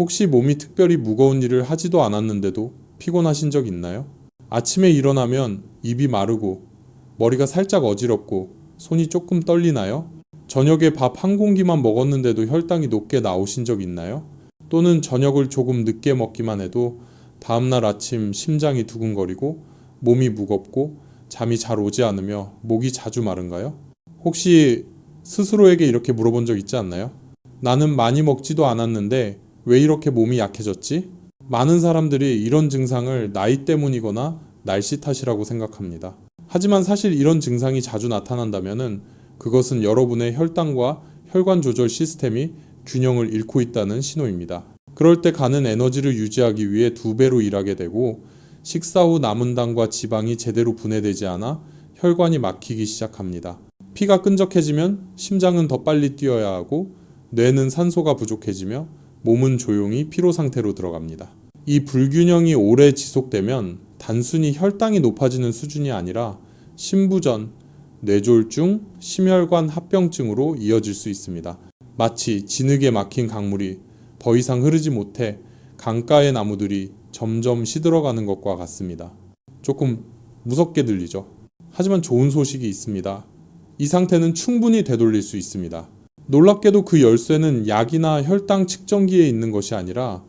혹시 몸이 특별히 무거운 일을 하지도 않았는데도 피곤하신 적 있나요? 아침에 일어나면 입이 마르고 머리가 살짝 어지럽고 손이 조금 떨리나요? 저녁에 밥 한 공기만 먹었는데도 혈당이 높게 나오신 적 있나요? 또는 저녁을 조금 늦게 먹기만 해도 다음날 아침 심장이 두근거리고 몸이 무겁고 잠이 잘 오지 않으며 목이 자주 마른가요? 혹시 스스로에게 이렇게 물어본 적 있지 않나요? 나는 많이 먹지도 않았는데 왜 이렇게 몸이 약해졌지? 많은 사람들이 이런 증상을 나이 때문이거나 날씨 탓이라고 생각합니다. 하지만 사실 이런 증상이 자주 나타난다면 그것은 여러분의 혈당과 혈관 조절 시스템이 균형을 잃고 있다는 신호입니다. 그럴 때 가는 에너지를 유지하기 위해 2배로 일하게 되고 식사 후 남은 당과 지방이 제대로 분해되지 않아 혈관이 막히기 시작합니다. 피가 끈적해지면 심장은 더 빨리 뛰어야 하고 뇌는 산소가 부족해지며 몸은 조용히 피로 상태로 들어갑니다. 이 불균형이 오래 지속되면 단순히 혈당이 높아지는 수준이 아니라 심부전, 뇌졸중, 심혈관 합병증으로 이어질 수 있습니다. 마치 진흙에 막힌 강물이 더 이상 흐르지 못해 강가의 나무들이 점점 시들어가는 것과 같습니다. 조금 무섭게 들리죠? 하지만 좋은 소식이 있습니다. 이 상태는 충분히 되돌릴 수 있습니다. 놀랍게도 그 열쇠는 약이나 혈당 측정기에 있는 것이 아니라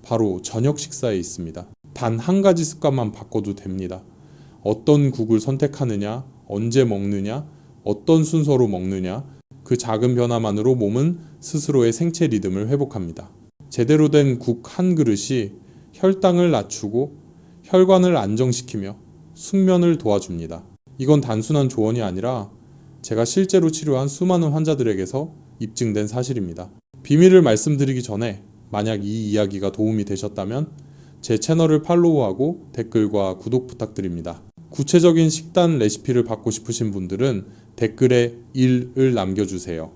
바로 저녁 식사에 있습니다. 단 한 가지 습관만 바꿔도 됩니다. 어떤 국을 선택하느냐, 언제 먹느냐, 어떤 순서로 먹느냐, 그 작은 변화만으로 몸은 스스로의 생체 리듬을 회복합니다. 제대로 된 국 한 그릇이 혈당을 낮추고 혈관을 안정시키며 숙면을 도와줍니다. 이건 단순한 조언이 아니라 제가 실제로 치료한 수많은 환자들에게서 입증된 사실입니다. 비밀을 말씀드리기 전에 만약 이 이야기가 도움이 되셨다면 제 채널을 팔로우하고 댓글과 구독 부탁드립니다. 구체적인 식단 레시피를 받고 싶으신 분들은 댓글에 1을 남겨주세요.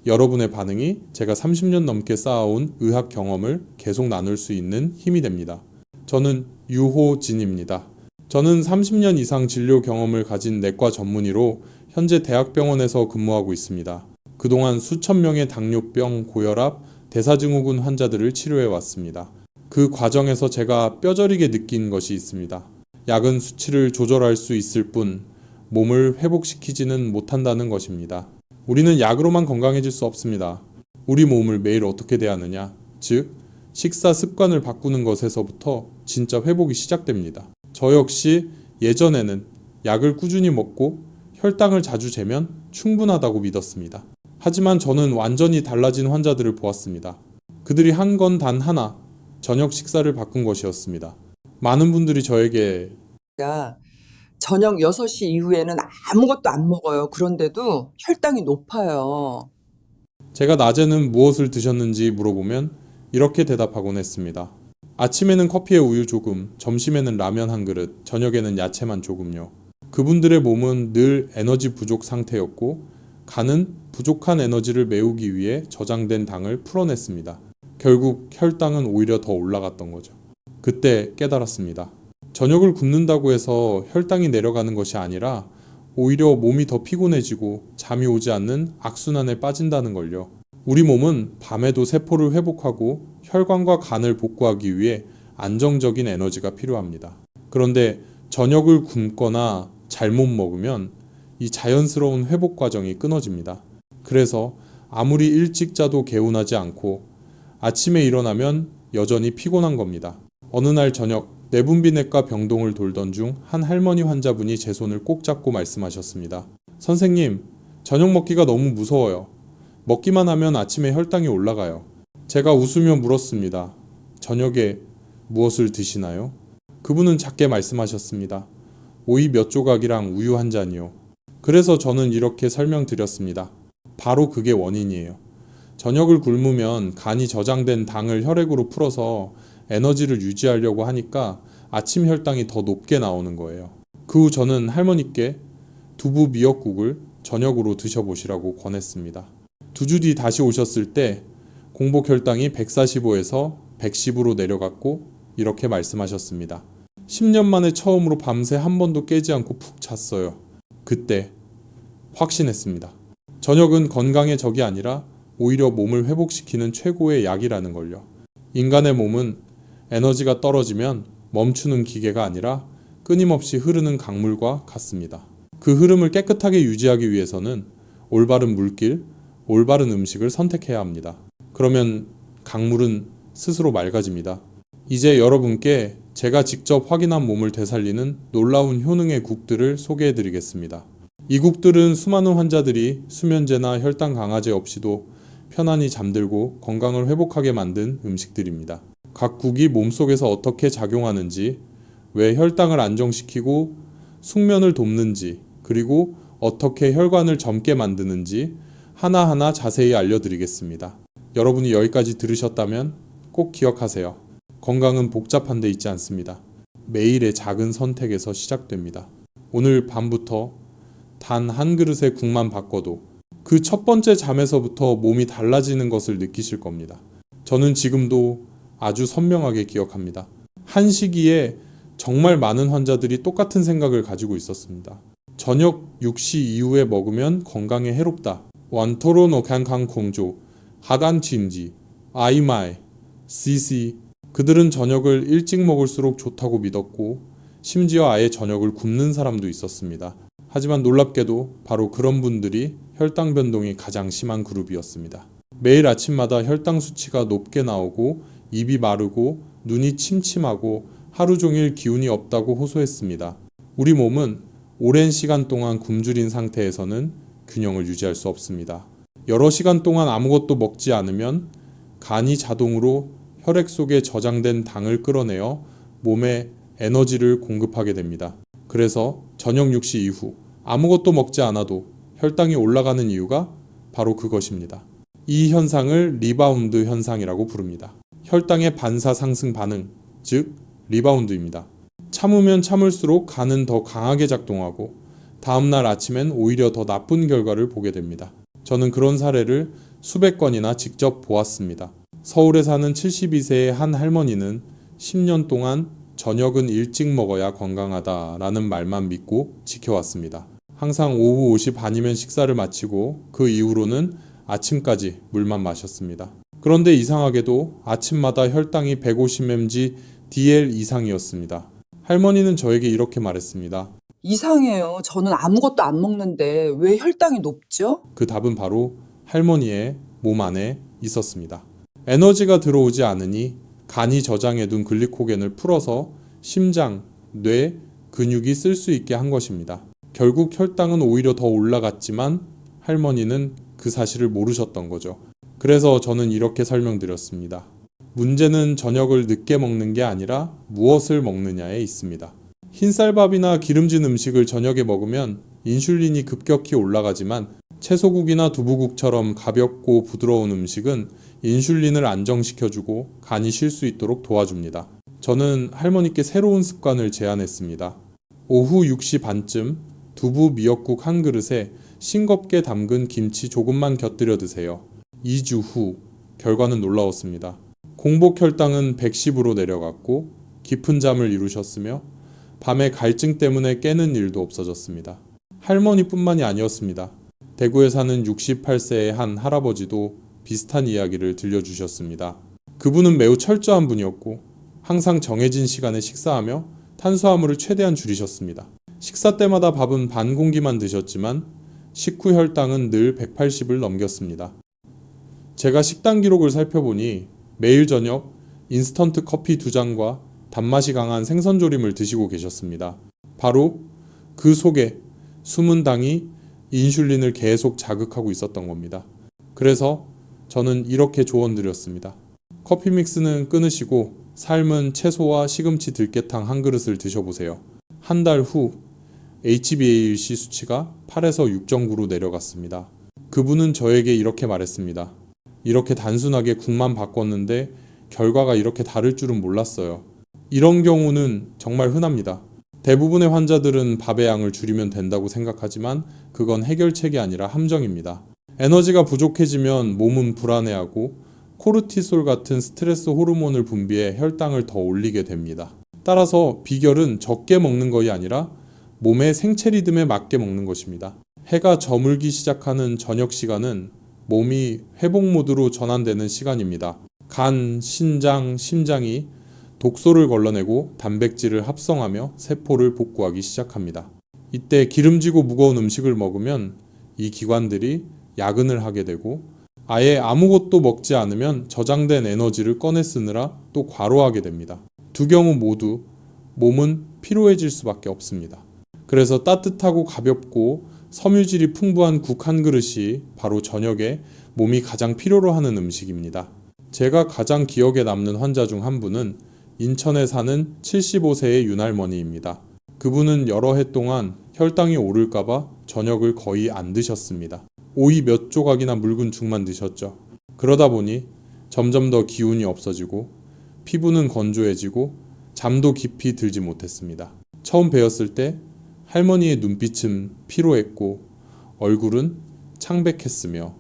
여러분의 반응이 제가 30년 넘게 쌓아온 의학 경험을 계속 나눌 수 있는 힘이 됩니다. 저는 유호진입니다. 저는 30년 이상 진료 경험을 가진 내과 전문의로 현재 대학병원에서 근무하고 있습니다. 그동안 수천 명의 당뇨병, 고혈압, 대사증후군 환자들을 치료해 왔습니다. 그 과정에서 제가 뼈저리게 느낀 것이 있습니다. 약은 수치를 조절할 수 있을 뿐 몸을 회복시키지는 못한다는 것입니다. 우리는 약으로만 건강해질 수 없습니다. 우리 몸을 매일 어떻게 대하느냐, 즉 식사 습관을 바꾸는 것에서부터 진짜 회복이 시작됩니다. 저 역시 예전에는 약을 꾸준히 먹고 혈당을 자주 재면 충분하다고 믿었습니다. 하지만 저는 완전히 달라진 환자들을 보았습니다. 그들이 한 건 단 하나, 저녁 식사를 바꾼 것이었습니다. 많은 분들이 저에게 저녁 6시 이후에는 아무것도 안 먹어요. 그런데도 혈당이 높아요. 제가 낮에는 무엇을 드셨는지 물어보면 이렇게 대답하곤 했습니다. 아침에는 커피에 우유 조금, 점심에는 라면 한 그릇, 저녁에는 야채만 조금요. 그분들의 몸은 늘 에너지 부족 상태였고 간은 부족한 에너지를 메우기 위해 저장된 당을 풀어냈습니다. 결국 혈당은 오히려 더 올라갔던 거죠. 그때 깨달았습니다. 저녁을 굶는다고 해서 혈당이 내려가는 것이 아니라 오히려 몸이 더 피곤해지고 잠이 오지 않는 악순환에 빠진다는 걸요. 우리 몸은 밤에도 세포를 회복하고 혈관과 간을 복구하기 위해 안정적인 에너지가 필요합니다. 그런데 저녁을 굶거나 잘못 먹으면 이 자연스러운 회복 과정이 끊어집니다. 그래서 아무리 일찍 자도 개운하지 않고 아침에 일어나면 여전히 피곤한 겁니다. 어느 날 저녁 내분비내과 병동을 돌던 중 한 할머니 환자분이 제 손을 꼭 잡고 말씀하셨습니다. 선생님, 저녁 먹기가 너무 무서워요. 먹기만 하면 아침에 혈당이 올라가요. 제가 웃으며 물었습니다. 저녁에 무엇을 드시나요? 그분은 작게 말씀하셨습니다. 오이 몇 조각이랑 우유 한 잔이요. 그래서 저는 이렇게 설명드렸습니다. 바로 그게 원인이에요. 저녁을 굶으면 간이 저장된 당을 혈액으로 풀어서 에너지를 유지하려고 하니까 아침 혈당이 더 높게 나오는 거예요. 그 후 저는 할머니께 두부 미역국을 저녁으로 드셔보시라고 권했습니다. 2주 뒤 다시 오셨을 때 공복 혈당이 145에서 110으로 내려갔고 이렇게 말씀하셨습니다. 10년 만에 처음으로 밤새 한 번도 깨지 않고 푹 잤어요. 그때 확신했습니다. 저녁은 건강의 적이 아니라 오히려 몸을 회복시키는 최고의 약이라는 걸요. 인간의 몸은 에너지가 떨어지면 멈추는 기계가 아니라 끊임없이 흐르는 강물과 같습니다. 그 흐름을 깨끗하게 유지하기 위해서는 올바른 물길, 올바른 음식을 선택해야 합니다. 그러면 강물은 스스로 맑아집니다. 이제 여러분께 제가 직접 확인한 몸을 되살리는 놀라운 효능의 국들을 소개해 드리겠습니다. 이 국들은 수많은 환자들이 수면제나 혈당 강화제 없이도 편안히 잠들고 건강을 회복하게 만든 음식들입니다. 각 국이 몸속에서 어떻게 작용하는지, 왜 혈당을 안정시키고 숙면을 돕는지, 그리고 어떻게 혈관을 젊게 만드는지 하나하나 자세히 알려드리겠습니다. 여러분이 여기까지 들으셨다면 꼭 기억하세요. 건강은 복잡한 데 있지 않습니다. 매일의 작은 선택에서 시작됩니다. 오늘 밤부터 단 한 그릇의 국만 바꿔도 그 첫 번째 잠에서부터 몸이 달라지는 것을 느끼실 겁니다. 저는 지금도 아주 선명하게 기억합니다. 한 시기에 정말 많은 환자들이 똑같은 생각을 가지고 있었습니다. 저녁 6시 이후에 먹으면 건강에 해롭다. 완토로노 칸칸 공조, 하단 진지, 아이마이, 시시. 그들은 저녁을 일찍 먹을수록 좋다고 믿었고 심지어 아예 저녁을 굶는 사람도 있었습니다. 하지만 놀랍게도 바로 그런 분들이 혈당 변동이 가장 심한 그룹이었습니다. 매일 아침마다 혈당 수치가 높게 나오고 입이 마르고 눈이 침침하고 하루 종일 기운이 없다고 호소했습니다. 우리 몸은 오랜 시간 동안 굶주린 상태에서는 균형을 유지할 수 없습니다. 여러 시간 동안 아무것도 먹지 않으면 간이 자동으로 혈액 속에 저장된 당을 끌어내어 몸에 에너지를 공급하게 됩니다. 그래서 저녁 6시 이후 아무것도 먹지 않아도 혈당이 올라가는 이유가 바로 그것입니다. 이 현상을 리바운드 현상이라고 부릅니다. 혈당의 반사 상승 반응, 즉 리바운드입니다. 참으면 참을수록 간은 더 강하게 작동하고 다음날 아침엔 오히려 더 나쁜 결과를 보게 됩니다. 저는 그런 사례를 수백 건이나 직접 보았습니다. 서울에 사는 72세의 한 할머니는 10년 동안 저녁은 일찍 먹어야 건강하다라는 말만 믿고 지켜왔습니다. 항상 오후 5시 반이면 식사를 마치고 그 이후로는 아침까지 물만 마셨습니다. 그런데 이상하게도 아침마다 혈당이 150mg DL 이상이었습니다. 할머니는 저에게 이렇게 말했습니다. 이상해요. 저는 아무것도 안 먹는데 왜 혈당이 높죠? 그 답은 바로 할머니의 몸 안에 있었습니다. 에너지가 들어오지 않으니 간이 저장해둔 글리코겐을 풀어서 심장, 뇌, 근육이 쓸 수 있게 한 것입니다. 결국 혈당은 오히려 더 올라갔지만 할머니는 그 사실을 모르셨던 거죠. 그래서 저는 이렇게 설명드렸습니다. 문제는 저녁을 늦게 먹는 게 아니라 무엇을 먹느냐에 있습니다. 흰쌀밥이나 기름진 음식을 저녁에 먹으면 인슐린이 급격히 올라가지만 채소국이나 두부국처럼 가볍고 부드러운 음식은 인슐린을 안정시켜주고 간이 쉴 수 있도록 도와줍니다. 저는 할머니께 새로운 습관을 제안했습니다. 오후 6시 반쯤 두부 미역국 한 그릇에 싱겁게 담근 김치 조금만 곁들여 드세요. 2주 후 결과는 놀라웠습니다. 공복 혈당은 110으로 내려갔고 깊은 잠을 이루셨으며 밤에 갈증 때문에 깨는 일도 없어졌습니다. 할머니뿐만이 아니었습니다. 대구에 사는 68세의 한 할아버지도 비슷한 이야기를 들려주셨습니다. 그분은 매우 철저한 분이었고 항상 정해진 시간에 식사하며 탄수화물을 최대한 줄이셨습니다. 식사 때마다 밥은 반 공기만 드셨지만 식후 혈당은 늘 180을 넘겼습니다. 제가 식단 기록을 살펴보니 매일 저녁 인스턴트 커피 2잔과 단맛이 강한 생선조림을 드시고 계셨습니다. 바로 그 속에 숨은 당이 인슐린을 계속 자극하고 있었던 겁니다. 그래서 저는 이렇게 조언드렸습니다. 커피 믹스는 끊으시고 삶은 채소와 시금치 들깨탕 한 그릇을 드셔보세요. 한 달 후 HbA1c 수치가 8에서 6.9로 내려갔습니다. 그분은 저에게 이렇게 말했습니다. 이렇게 단순하게 국만 바꿨는데 결과가 이렇게 다를 줄은 몰랐어요. 이런 경우는 정말 흔합니다. 대부분의 환자들은 밥의 양을 줄이면 된다고 생각하지만 그건 해결책이 아니라 함정입니다. 에너지가 부족해지면 몸은 불안해하고 코르티솔 같은 스트레스 호르몬을 분비해 혈당을 더 올리게 됩니다. 따라서 비결은 적게 먹는 것이 아니라 몸의 생체 리듬에 맞게 먹는 것입니다. 해가 저물기 시작하는 저녁 시간은 몸이 회복 모드로 전환되는 시간입니다. 간, 신장, 심장이 독소를 걸러내고 단백질을 합성하며 세포를 복구하기 시작합니다. 이때 기름지고 무거운 음식을 먹으면 이 기관들이 야근을 하게 되고 아예 아무것도 먹지 않으면 저장된 에너지를 꺼내 쓰느라 또 과로하게 됩니다. 두 경우 모두 몸은 피로해질 수밖에 없습니다. 그래서 따뜻하고 가볍고 섬유질이 풍부한 국 한 그릇이 바로 저녁에 몸이 가장 필요로 하는 음식입니다. 제가 가장 기억에 남는 환자 중 한 분은 인천에 사는 75세의 윤할머니입니다. 그분은 여러 해 동안 혈당이 오를까봐 저녁을 거의 안 드셨습니다. 오이 몇 조각이나 묽은 죽만 드셨죠. 그러다 보니 점점 더 기운이 없어지고 피부는 건조해지고 잠도 깊이 들지 못했습니다. 처음 뵈었을 때 할머니의 눈빛은 피로했고 얼굴은 창백했으며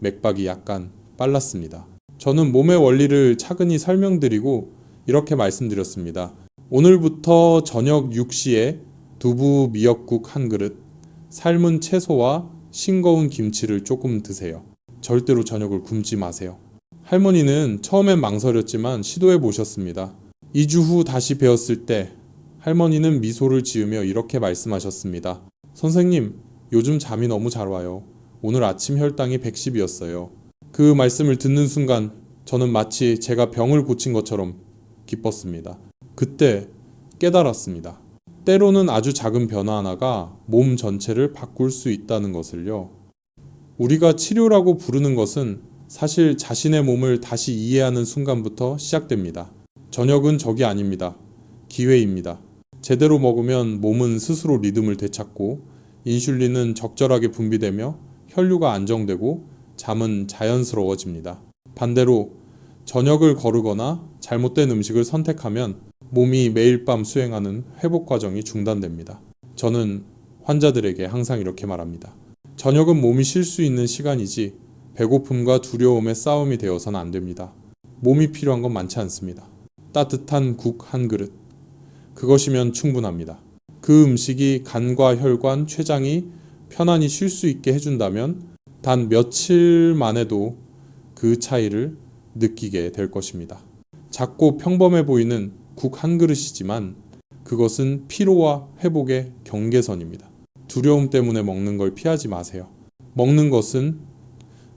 맥박이 약간 빨랐습니다. 저는 몸의 원리를 차근히 설명드리고 이렇게 말씀드렸습니다. 오늘부터 저녁 6시에 두부 미역국 한 그릇, 삶은 채소와 싱거운 김치를 조금 드세요. 절대로 저녁을 굶지 마세요. 할머니는 처음엔 망설였지만 시도해 보셨습니다. 2주 후 다시 뵈었을 때 할머니는 미소를 지으며 이렇게 말씀하셨습니다. 선생님, 요즘 잠이 너무 잘 와요. 오늘 아침 혈당이 110이었어요. 그 말씀을 듣는 순간 저는 마치 제가 병을 고친 것처럼 기뻤습니다. 그때 깨달았습니다. 때로는 아주 작은 변화 하나가 몸 전체를 바꿀 수 있다는 것을요. 우리가 치료라고 부르는 것은 사실 자신의 몸을 다시 이해하는 순간부터 시작됩니다. 저녁은 적이 아닙니다. 기회입니다. 제대로 먹으면 몸은 스스로 리듬을 되찾고 인슐린은 적절하게 분비되며 혈류가 안정되고 잠은 자연스러워집니다. 반대로 저녁을 거르거나 잘못된 음식을 선택하면 몸이 매일 밤 수행하는 회복 과정이 중단됩니다. 저는 환자들에게 항상 이렇게 말합니다. 저녁은 몸이 쉴 수 있는 시간이지 배고픔과 두려움의 싸움이 되어서는 안 됩니다. 몸이 필요한 건 많지 않습니다. 따뜻한 국 한 그릇. 그것이면 충분합니다. 그 음식이 간과 혈관, 췌장이 편안히 쉴 수 있게 해준다면 단 며칠 만에도 그 차이를 느끼게 될 것입니다. 작고 평범해 보이는 국 한 그릇이지만 그것은 피로와 회복의 경계선입니다. 두려움 때문에 먹는 걸 피하지 마세요. 먹는 것은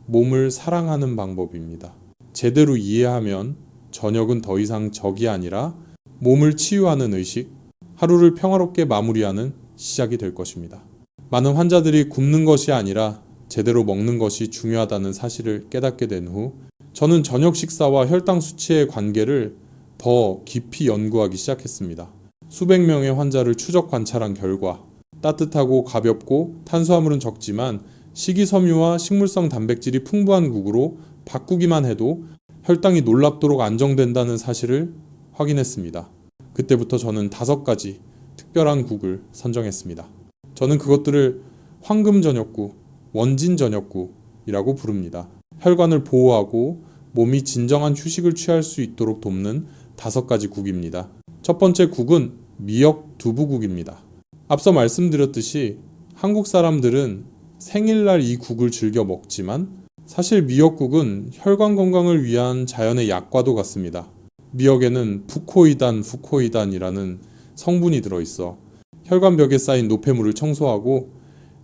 몸을 사랑하는 방법입니다. 제대로 이해하면 저녁은 더 이상 적이 아니라 몸을 치유하는 의식, 하루를 평화롭게 마무리하는 시작이 될 것입니다. 많은 환자들이 굶는 것이 아니라 제대로 먹는 것이 중요하다는 사실을 깨닫게 된 후 저는 저녁 식사와 혈당 수치의 관계를 더 깊이 연구하기 시작했습니다. 수백 명의 환자를 추적 관찰한 결과 따뜻하고 가볍고 탄수화물은 적지만 식이섬유와 식물성 단백질이 풍부한 국으로 바꾸기만 해도 혈당이 놀랍도록 안정된다는 사실을 확인했습니다. 그때부터 저는 5가지 특별한 국을 선정했습니다. 저는 그것들을 황금 저녁국, 원진 저녁국이라고 부릅니다. 혈관을 보호하고 몸이 진정한 휴식을 취할 수 있도록 돕는 5가지 국입니다. 첫 번째 국은 미역 두부국입니다. 앞서 말씀드렸듯이 한국 사람들은 생일날 이 국을 즐겨 먹지만 사실 미역국은 혈관 건강을 위한 자연의 약과도 같습니다. 미역에는 부코이단이라는 성분이 들어있어 혈관벽에 쌓인 노폐물을 청소하고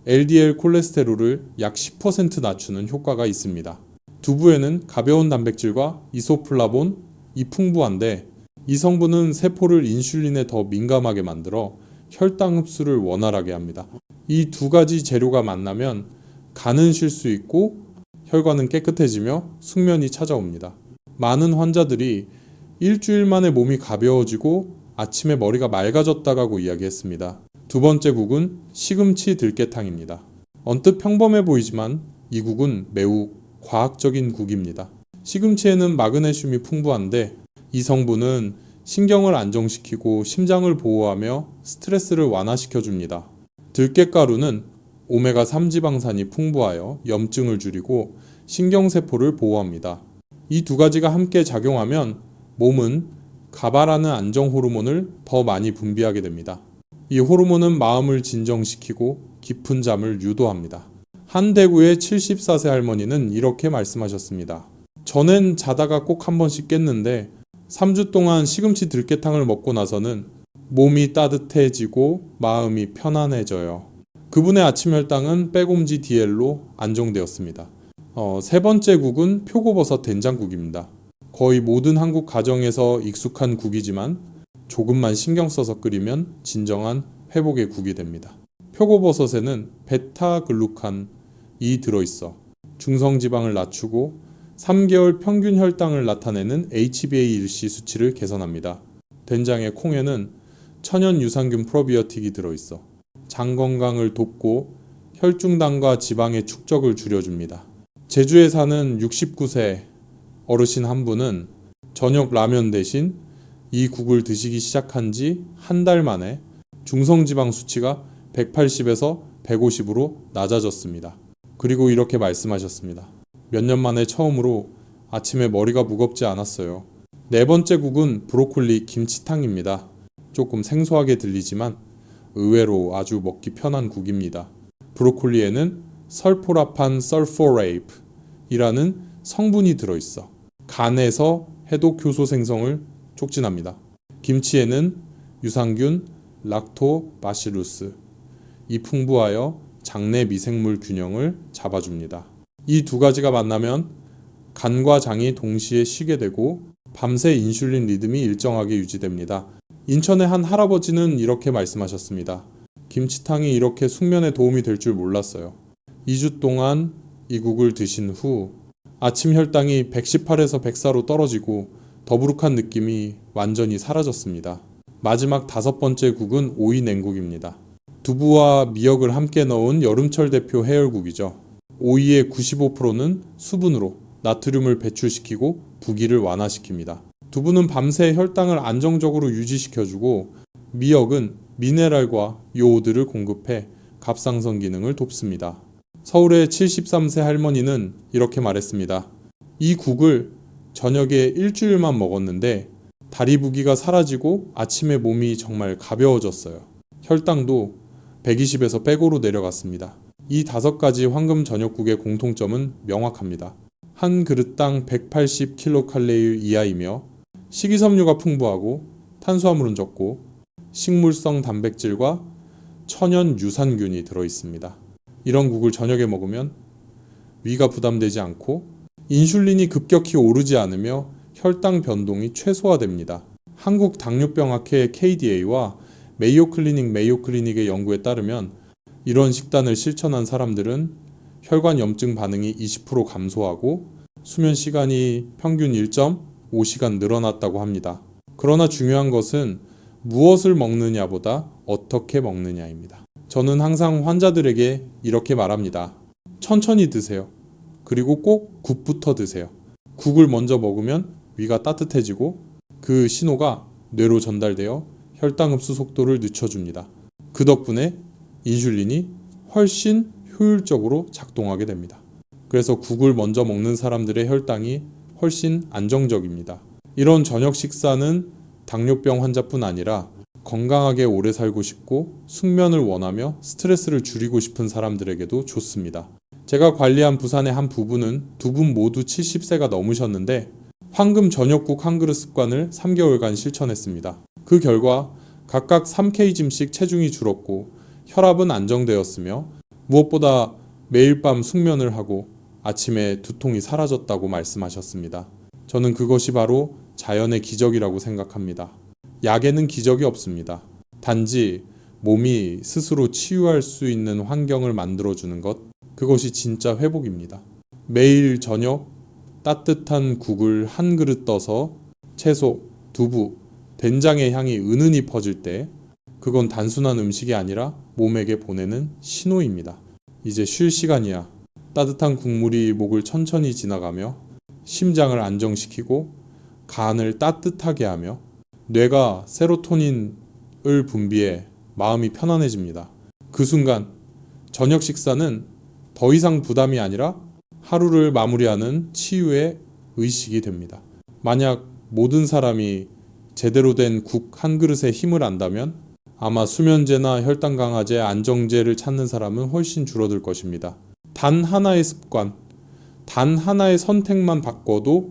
LDL 콜레스테롤을 약 10% 낮추는 효과가 있습니다. 두부에는 가벼운 단백질과 이소플라본이 풍부한데 이 성분은 세포를 인슐린에 더 민감하게 만들어 혈당 흡수를 원활하게 합니다. 이 2가지 재료가 만나면 간은 쉴 수 있고 혈관은 깨끗해지며 숙면이 찾아옵니다. 많은 환자들이 일주일 만에 몸이 가벼워지고 아침에 머리가 맑아졌다고 이야기했습니다. 두 번째 국은 시금치 들깨탕입니다. 언뜻 평범해 보이지만 이 국은 매우 과학적인 국입니다. 시금치에는 마그네슘이 풍부한데 이 성분은 신경을 안정시키고 심장을 보호하며 스트레스를 완화시켜줍니다. 들깨가루는 오메가3 지방산이 풍부하여 염증을 줄이고 신경세포를 보호합니다. 이 2가지가 함께 작용하면 몸은 가바라는 안정 호르몬을 더 많이 분비하게 됩니다. 이 호르몬은 마음을 진정시키고 깊은 잠을 유도합니다. 한 대구의 74세 할머니는 이렇게 말씀하셨습니다. 전엔 자다가 꼭 한 번씩 깼는데 3주 동안 시금치 들깨탕을 먹고 나서는 몸이 따뜻해지고 마음이 편안해져요. 그분의 아침 혈당은 빼곰지 DL로 안정되었습니다. 세 번째 국은 표고버섯 된장국입니다. 거의 모든 한국 가정에서 익숙한 국이지만 조금만 신경 써서 끓이면 진정한 회복의 국이 됩니다. 표고버섯에는 베타글루칸이 들어있어 중성지방을 낮추고 3개월 평균 혈당을 나타내는 HbA1c 수치를 개선합니다. 된장의 콩에는 천연 유산균 프로비오틱이 들어있어 장 건강을 돕고 혈중당과 지방의 축적을 줄여줍니다. 제주에 사는 69세 어르신 한 분은 저녁 라면 대신 이 국을 드시기 시작한 지 한 달 만에 중성지방 수치가 180에서 150으로 낮아졌습니다. 그리고 이렇게 말씀하셨습니다. 몇 년 만에 처음으로 아침에 머리가 무겁지 않았어요. 네 번째 국은 브로콜리 김치탕입니다. 조금 생소하게 들리지만 의외로 아주 먹기 편한 국입니다. 브로콜리에는 설포라판 설포레이프이라는 성분이 들어있어 간에서 해독효소 생성을 촉진합니다. 김치에는 유산균 락토바시루스 이 풍부하여 장내 미생물 균형을 잡아줍니다. 이 두 가지가 만나면 간과 장이 동시에 쉬게 되고 밤새 인슐린 리듬이 일정하게 유지됩니다. 인천의 한 할아버지는 이렇게 말씀하셨습니다. 김치탕이 이렇게 숙면에 도움이 될 줄 몰랐어요. 2주 동안 이 국을 드신 후 아침 혈당이 118에서 104로 떨어지고 더부룩한 느낌이 완전히 사라졌습니다. 마지막 다섯 번째 국은 오이 냉국입니다. 두부와 미역을 함께 넣은 여름철 대표 해열국이죠. 오이의 95%는 수분으로 나트륨을 배출시키고 부기를 완화시킵니다. 두부는 밤새 혈당을 안정적으로 유지시켜주고 미역은 미네랄과 요오드를 공급해 갑상선 기능을 돕습니다. 서울의 73세 할머니는 이렇게 말했습니다. 이 국을 저녁에 일주일만 먹었는데 다리 부기가 사라지고 아침에 몸이 정말 가벼워졌어요. 혈당도 120에서 105로 내려갔습니다. 이 5가지 황금 저녁국의 공통점은 명확합니다. 한 그릇당 180kcal 이하이며 식이섬유가 풍부하고 탄수화물은 적고 식물성 단백질과 천연 유산균이 들어있습니다. 이런 국을 저녁에 먹으면 위가 부담되지 않고 인슐린이 급격히 오르지 않으며 혈당 변동이 최소화됩니다. 한국 당뇨병학회 KDA와 메이오클리닉의 연구에 따르면 이런 식단을 실천한 사람들은 혈관 염증 반응이 20% 감소하고 수면 시간이 평균 1.5시간 늘어났다고 합니다. 그러나 중요한 것은 무엇을 먹느냐보다 어떻게 먹느냐입니다. 저는 항상 환자들에게 이렇게 말합니다. 천천히 드세요. 그리고 꼭 국부터 드세요. 국을 먼저 먹으면 위가 따뜻해지고 그 신호가 뇌로 전달되어 혈당 흡수 속도를 늦춰줍니다. 그 덕분에 인슐린이 훨씬 효율적으로 작동하게 됩니다. 그래서 국을 먼저 먹는 사람들의 혈당이 훨씬 안정적입니다. 이런 저녁 식사는 당뇨병 환자뿐 아니라 건강하게 오래 살고 싶고 숙면을 원하며 스트레스를 줄이고 싶은 사람들에게도 좋습니다. 제가 관리한 부산의 한 부부는 두 분 모두 70세가 넘으셨는데 황금 저녁국 한 그릇 습관을 3개월간 실천했습니다. 그 결과 각각 3kg씩 체중이 줄었고 혈압은 안정되었으며 무엇보다 매일 밤 숙면을 하고 아침에 두통이 사라졌다고 말씀하셨습니다. 저는 그것이 바로 자연의 기적이라고 생각합니다. 약에는 기적이 없습니다. 단지 몸이 스스로 치유할 수 있는 환경을 만들어주는 것, 그것이 진짜 회복입니다. 매일 저녁 따뜻한 국을 한 그릇 떠서 채소, 두부, 된장의 향이 은은히 퍼질 때 그건 단순한 음식이 아니라 몸에게 보내는 신호입니다. 이제 쉴 시간이야. 따뜻한 국물이 목을 천천히 지나가며 심장을 안정시키고 간을 따뜻하게 하며 뇌가 세로토닌을 분비해 마음이 편안해집니다. 그 순간 저녁 식사는 더 이상 부담이 아니라 하루를 마무리하는 치유의 의식이 됩니다. 만약 모든 사람이 제대로 된 국 한 그릇에 힘을 안다면 아마 수면제나 혈당 강화제, 안정제를 찾는 사람은 훨씬 줄어들 것입니다. 단 하나의 습관, 단 하나의 선택만 바꿔도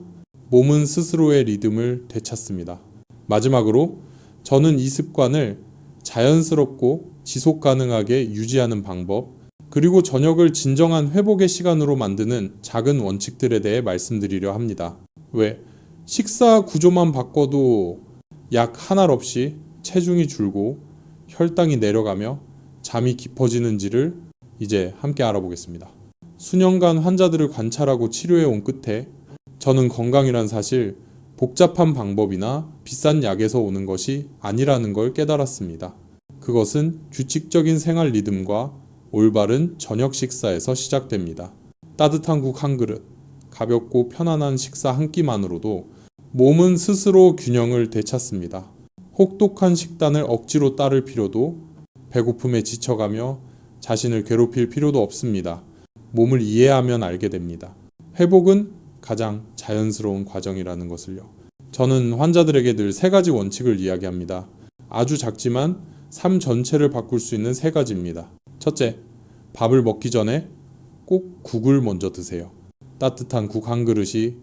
몸은 스스로의 리듬을 되찾습니다. 마지막으로 저는 이 습관을 자연스럽고 지속 가능하게 유지하는 방법, 그리고 저녁을 진정한 회복의 시간으로 만드는 작은 원칙들에 대해 말씀드리려 합니다. 왜? 식사 구조만 바꿔도 약 한 알 없이 체중이 줄고 혈당이 내려가며 잠이 깊어지는지를 이제 함께 알아보겠습니다. 수년간 환자들을 관찰하고 치료해 온 끝에 저는 건강이란 사실 복잡한 방법이나 비싼 약에서 오는 것이 아니라는 걸 깨달았습니다. 그것은 규칙적인 생활 리듬과 올바른 저녁 식사에서 시작됩니다. 따뜻한 국 한 그릇, 가볍고 편안한 식사 한 끼만으로도 몸은 스스로 균형을 되찾습니다. 혹독한 식단을 억지로 따를 필요도, 배고픔에 지쳐가며 자신을 괴롭힐 필요도 없습니다. 몸을 이해하면 알게 됩니다. 회복은 가장 자연스러운 과정이라는 것을요. 저는 환자들에게 늘 세 가지 원칙을 이야기합니다. 아주 작지만 삶 전체를 바꿀 수 있는 세 가지입니다. 첫째, 밥을 먹기 전에 꼭 국을 먼저 드세요. 따뜻한 국 한 그릇이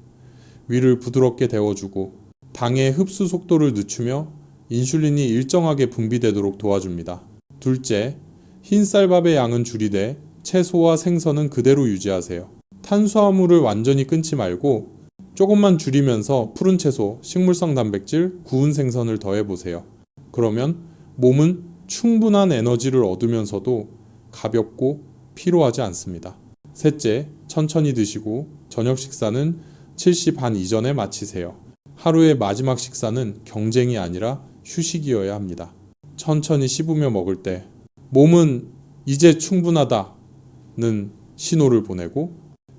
위를 부드럽게 데워주고 당의 흡수 속도를 늦추며 인슐린이 일정하게 분비되도록 도와줍니다. 둘째, 흰쌀밥의 양은 줄이되 채소와 생선은 그대로 유지하세요. 탄수화물을 완전히 끊지 말고 조금만 줄이면서 푸른 채소, 식물성 단백질, 구운 생선을 더해보세요. 그러면 몸은 충분한 에너지를 얻으면서도 가볍고 피로하지 않습니다. 셋째, 천천히 드시고 저녁 식사는 7시 반 이전에 마치세요. 하루의 마지막 식사는 경쟁이 아니라 휴식이어야 합니다. 천천히 씹으며 먹을 때 몸은 이제 충분하다는 신호를 보내고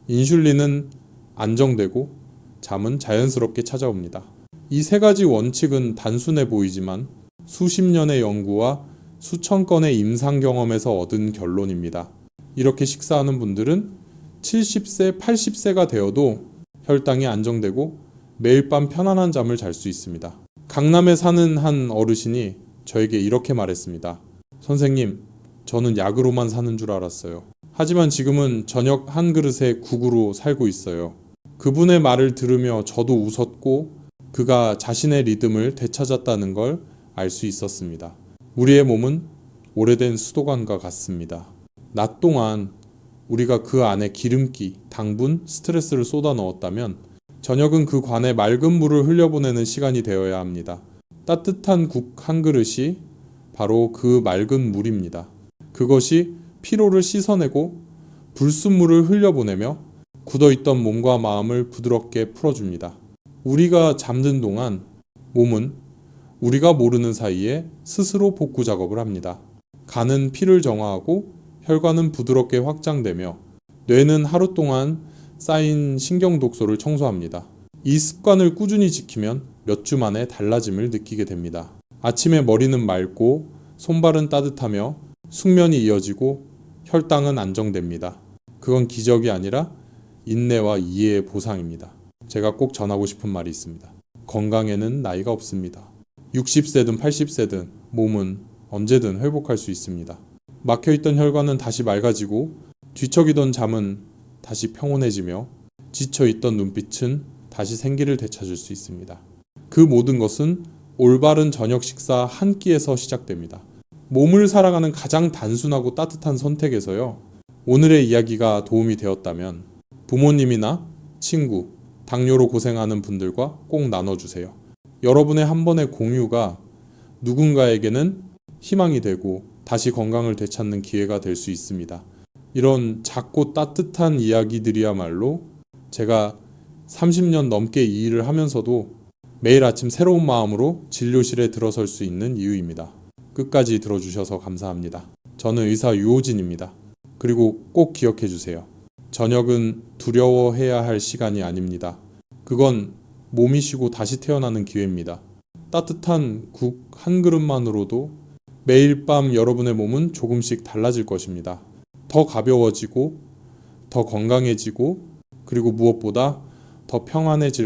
인슐린은 안정되고 잠은 자연스럽게 찾아옵니다. 이 세 가지 원칙은 단순해 보이지만 수십 년의 연구와 수천 건의 임상 경험에서 얻은 결론입니다. 이렇게 식사하는 분들은 70세, 80세가 되어도 혈당이 안정되고 매일 밤 편안한 잠을 잘 수 있습니다. 강남에 사는 한 어르신이 저에게 이렇게 말했습니다. 선생님, 저는 약으로만 사는 줄 알았어요. 하지만 지금은 저녁 한 그릇에 국으로 살고 있어요. 그분의 말을 들으며 저도 웃었고 그가 자신의 리듬을 되찾았다는 걸 알 수 있었습니다. 우리의 몸은 오래된 수도관과 같습니다. 낮 동안 우리가 그 안에 기름기, 당분, 스트레스를 쏟아 넣었다면 저녁은 그 관에 맑은 물을 흘려보내는 시간이 되어야 합니다. 따뜻한 국 한 그릇이 바로 그 맑은 물입니다. 그것이 피로를 씻어내고 불순물을 흘려보내며 굳어있던 몸과 마음을 부드럽게 풀어줍니다. 우리가 잠든 동안 몸은 우리가 모르는 사이에 스스로 복구 작업을 합니다. 간은 피를 정화하고 혈관은 부드럽게 확장되며 뇌는 하루 동안 쌓인 신경 독소를 청소합니다. 이 습관을 꾸준히 지키면 몇 주 만에 달라짐을 느끼게 됩니다. 아침에 머리는 맑고 손발은 따뜻하며 숙면이 이어지고 혈당은 안정됩니다. 그건 기적이 아니라 인내와 이해의 보상입니다. 제가 꼭 전하고 싶은 말이 있습니다. 건강에는 나이가 없습니다. 60세든 80세든 몸은 언제든 회복할 수 있습니다. 막혀있던 혈관은 다시 맑아지고 뒤척이던 잠은 다시 평온해지며 지쳐있던 눈빛은 다시 생기를 되찾을 수 있습니다. 그 모든 것은 올바른 저녁 식사 한 끼에서 시작됩니다. 몸을 살아가는 가장 단순하고 따뜻한 선택에서요. 오늘의 이야기가 도움이 되었다면 부모님이나 친구, 당뇨로 고생하는 분들과 꼭 나눠주세요. 여러분의 한 번의 공유가 누군가에게는 희망이 되고 다시 건강을 되찾는 기회가 될 수 있습니다. 이런 작고 따뜻한 이야기들이야말로 제가 30년 넘게 이 일을 하면서도 매일 아침 새로운 마음으로 진료실에 들어설 수 있는 이유입니다. 끝까지 들어주셔서 감사합니다. 저는 의사 유호진입니다. 그리고 꼭 기억해 주세요. 저녁은 두려워해야 할 시간이 아닙니다. 그건 몸이 쉬고 다시 태어나는 기회입니다. 따뜻한 국 한 그릇만으로도 매일 밤 여러분의 몸은 조금씩 달라질 것입니다. 더 가벼워지고, 더 건강해지고, 그리고 무엇보다 더 평안해질